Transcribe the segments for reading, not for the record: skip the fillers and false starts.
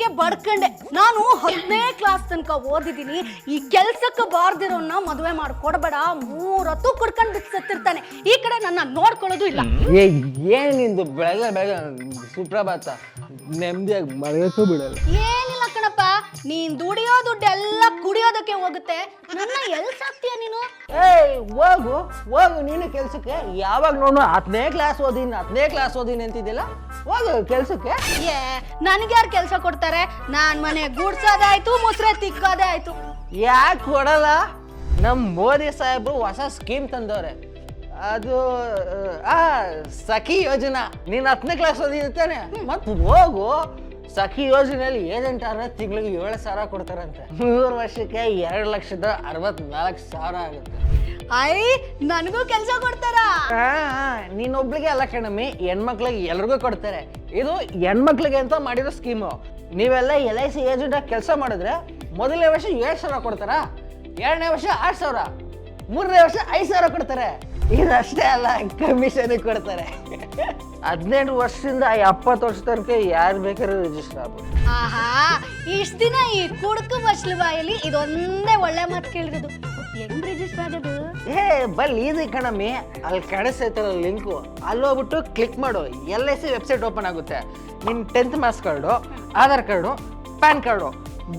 ಹಂಗೆ ಬಡ್ಕಂಡೆ. ನಾನು 10ನೇ ಕ್ಲಾಸ್ ತನಕ ಓದಿದ್ದೀನಿ. ಈ ಕೆಲ್ಸಕ್ಕೆ ಬಾರ್ದಿರೋನ್ನ ಮದುವೆ ಮಾಡ್ಕೊಡ್ಬೇಡ, 3 ಹೊತ್ತು ಕುಡ್ಕೊಂಡು ಬಿಡ್ಸತ್ತಿರ್ತಾನೆ. ಈ ಕಡೆ ನನ್ನ ನೋಡ್ಕೊಳ್ಳೋದು ಇಲ್ಲ. ಏನ್ ನಿಂದು ಬೆಳಗ್ಗೆ ಸುಪ್ರಭಾತ, ನೆಮ್ಮದಿಯಾಗಿ ಮರೆಯೋಕ್ಕೂ ಬಿಡಲ್ಲ. ಏನಿಲ್ಲ ಕಣಪ್ಪ, ನೀನ್ ದುಡಿಯೋ ದುಡ್ಡೆಲ್ಲ ಕುಡಿಯೋದಕ್ಕೆ ಹೋಗುತ್ತೆ. ನನ್ನ ಎಲ್ ಸಾಕ್ತೀಯ ನೀನು? ಹೋಗು ನೀನು ಕೆಲ್ಸಕ್ಕೆ. ಯಾವಾಗ ನೋಡು 10ನೇ ಕ್ಲಾಸ್ ಓದಿನಿ ಅಂತಿದ್ದಿಲ್ಲ. ಹೋಗು ಕೆಲ್ಸಕ್ಕೆ. ನನ್ಗೆ ಯಾರು ಕೆಲ್ಸ ಕೊಡ್ತಾರೆ? ನಾನ್ ಮನೆ ಗುಡ್ಸೋದಾಯ್ತು, ಮುಸ್ರೆ ತಿಕ್ಕೋದೇ ಆಯ್ತು. ಯಾಕೆ ಕೊಡಲ್ಲ? ನಮ್ ಮೋದಿ ಸಾಹೇಬ್ರು ಹೊಸ ಸ್ಕೀಮ್ ತಂದವ್ರೆ. ಅದು ಸಖಿ ಯೋಜನಾ. ನೀನ್ 10ನೇ ಕ್ಲಾಸ್ ಓದಿರ್ತಾನೆ, ಮತ್ ಹೋಗು. ಸಖಿ ಯೋಜನೆಯಲ್ಲಿ ಏಜೆಂಟ್ ಆದ್ರೆ ತಿಂಗಳಿಗೆ 7,000 ಕೊಡ್ತಾರಂತೆ. 3 ವರ್ಷಕ್ಕೆ 2,64,000 ಆಗುತ್ತೆ. ನನಗೂ ಕೆಲ್ಸ ಕೊಡ್ತಾರ? ನೀನೊಬ್ಳಿಗೆ ಅಲ್ಲ ಕಣಮ್ಮಿ, ಹೆಣ್ಮಕ್ಳಿಗೆ ಎಲ್ರಿಗೂ ಕೊಡ್ತಾರೆ. ಇದು ಹೆಣ್ಮಕ್ಳಿಗೆ ಅಂತ ಮಾಡಿರೋ ಸ್ಕೀಮು. ನೀವೆಲ್ಲ LIC ಏಜೆಂಟ್ ಆಗಿ ಕೆಲಸ ಮಾಡಿದ್ರೆ ಮೊದಲನೇ ವರ್ಷ 7,000 ಕೊಡ್ತಾರ, 2ನೇ ವರ್ಷ 8,000, 3ನೇ ವರ್ಷ 5,000 ಕೊಡ್ತಾರೆ. ಇದಷ್ಟೇ ಅಲ್ಲ, ಕಮಿಷನ್ ಕೊಡ್ತಾರೆ. 18 ವರ್ಷದಿಂದ 70 ವರ್ಷ ತನಕ ಯಾರು ಬೇಕಾದ್ರೂ ರಿಜಿಸ್ಟರ್ ಆಗ್ಬೋದು. ಆಹಾ, ಇಷ್ಟ ದಿನ ಈ ಕುಡುಕು ಮಸ್ಲು ಬಾಯಲ್ಲಿ ಇದೊಂದೇ ಒಳ್ಳೆ ಮಾತು ಕೇಳಿರೋದು. ಹೆಂಗ್ ರಿಜಿಸ್ಟರ್ ಆಗೋದು? ಬಲ್ ಈಸಿ ಕಣಮ್ಮಿ. ಅಲ್ಲಿ ಕಾಣಿಸ್ತೈತಲ್ಲ ಲಿಂಕು, ಅಲ್ಲಿ ಹೋಗ್ಬಿಟ್ಟು ಕ್ಲಿಕ್ ಮಾಡು. LIC ವೆಬ್ಸೈಟ್ ಓಪನ್ ಆಗುತ್ತೆ. ನಿನ್ನ 10th marks card, Aadhaar card, PAN card,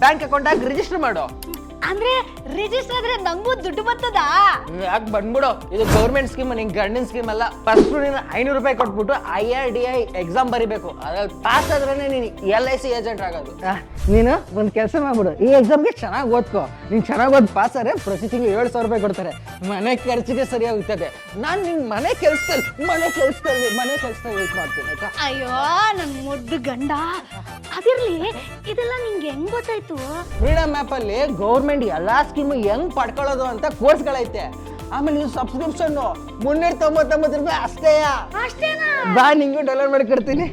bank account ಆಗಿ ರಿಜಿಸ್ಟರ್ ಮಾಡು. ಅಂದ್ರೆ ರಿಜಿಸ್ಟರ್ ಆದ್ರೆ ನಂಗೂ ದುಡ್ಡು ಬರ್ತದಾ? ಯಾಕೆ ಬಂದ್ಬಿಡು. ಇದು ಗೌರ್ಮೆಂಟ್ ಸ್ಕೀಮ್, ನಿಂಗೆ ಗಂಡಿನ ಸ್ಕೀಮ್ ಅಲ್ಲ. ಫಸ್ಟ್ ನೀನು 500 ರೂಪಾಯಿ ಕೊಟ್ಬಿಟ್ಟು IRDI ಎಕ್ಸಾಮ್ ಬರಿಬೇಕು. ಅದ್ರಲ್ಲಿ ಪಾಸ್ ಆದ್ರೆ ನೀನು LIC ಏಜೆಂಟ್ ಆಗೋದು. ನೀನು ಒಂದು ಕೆಲಸ ಮಾಡ್ಬಿಡು, ಈ ಎಕ್ಸಾಮ್ಗೆ ಚೆನ್ನಾಗಿ ಓದ್ಕೋ. ನೀನು ಚೆನ್ನಾಗಿ ಓದಿ ಪಾಸ್ ಆದರೆ ಪ್ರತಿ ತಿಂಗಳು 7,000 ರೂಪಾಯಿ ಕೊಡ್ತಾರೆ. ಮನೆ ಖರ್ಚಿಗೆ ಸರಿಯಾಗುತ್ತದೆ. ನಾನು ನಿನ್ನ ಮನೆ ಕೆಲಸದಲ್ಲಿ ಯೂಸ್ ಮಾಡ್ತೀನಿ ಆಯ್ತಾ? ಅಯ್ಯೋ ನನ್ ಮುದ್ದು ಗಂಡ. ಅದಿರ್ಲಿ, ಇದೆಲ್ಲ ನಿಂಗೆ ಹೆಂಗ್ ಗೊತ್ತಾಯ್ತು? ಫ್ರೀಡಮ್ ಆ್ಯಪ್ ಅಲ್ಲಿ ಗೌರ್ಮೆಂಟ್ ಎಲ್ಲಾ ಸ್ಕೀಮು ಹೆಂಗ್ ಪಡ್ಕೊಳ್ಳೋದು ಅಂತ ಕೋರ್ಸ್ಗಳೈತೆ. ಆಮೇಲೆ ನೀವು ಸಬ್ಸ್ಕ್ರಿಪ್ಷನ್ 399 ರೂಪಾಯಿ ಅಷ್ಟೇಯಾ? ಅಷ್ಟೇನಾ? ಬಾ, ನಿಂಗೂ ಡೌನ್ಲೋಡ್ ಮಾಡಿ ಕೊಡ್ತೀನಿ.